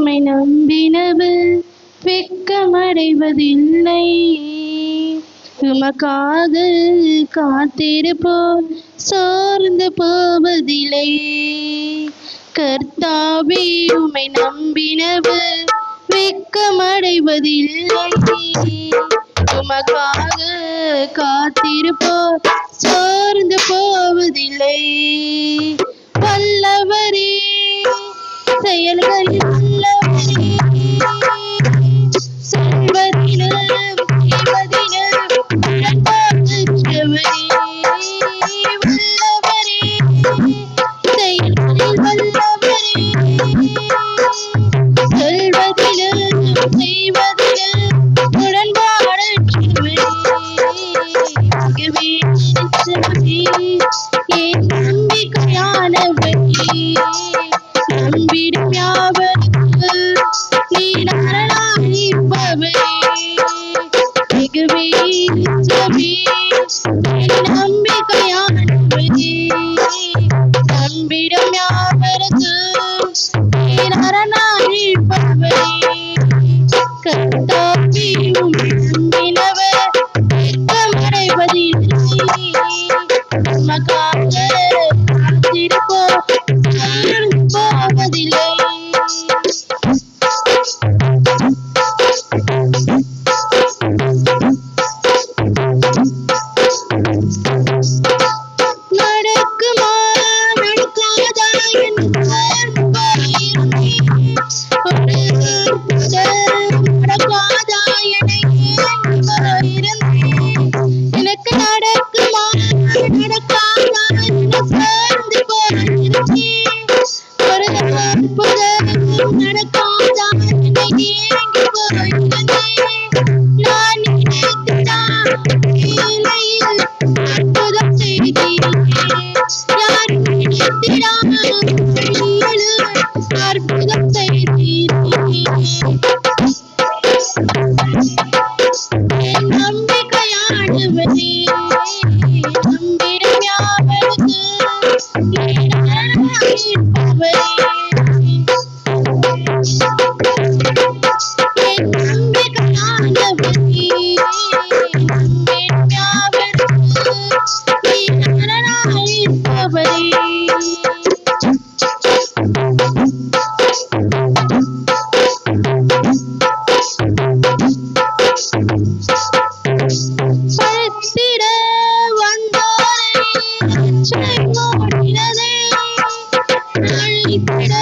உம்மை நம்பினவர் வெட்கமடைவதில்லை. உமக்காக காத்திருப்போர் சோர்ந்து போவதில்லை. கர்த்தாவே உம்மை நம்பினவர் வெட்கமடைவதில்லை. உமக்காக காத்திருப்போர் சோர்ந்து போவதில்லை. வல்லவரே செயல்களில் வல்லவரே, சொல்வதிலும் செய்வதிலும் உடன்பாடற்றவரே. வல்லவரே செயல்களில் வல்லவரே, சொல்வதிலும் செய்வதிலும் உடன்பாடற்றவரே. என் நம்பிக்கையானவரே, நம்பிடும் யாவருக்கு நீர் அருளாயிருப்பவரே. மிகவே நிச்சயமே என் நம்பிக்கையானவரே, நம்பிடும் யாவருக்கு நீர் அருளாயிருப்பவரே. கர்த்தாவே உம்மை நம்பினவர் வெட்கமடைவதில்லை. உமக்காக காத்திருப்போர் சோர்ந்து போவதில்லை. நடக்குமா நடக்காதா என்று நடக்காதா என எனக்கு நடக்குமா நடக்காதா என்று சோர்ந்து போயிருந்தேன். ஒரு அற்புதம் நடக்காதா என ஏங்கி போயிருந்தேன். நான் நினைத்துதான் வேலையில் அற்புதம் செய்தீரே. யார் நினைத்திடாமல் அற்புதம் செய்தீரே. என் நம்பிக்கையானவரே, நம்பிடும் யாவருக்கு நீர் அருளாயிருப்பவரே. என் நம்பிக்கையானவரே, நம்பிடும் யாவருக்கு நீர் அருளாயிருப்பவரே. படுத்திட வந்தோரை ரட்சை மூடினதே, அழித்திட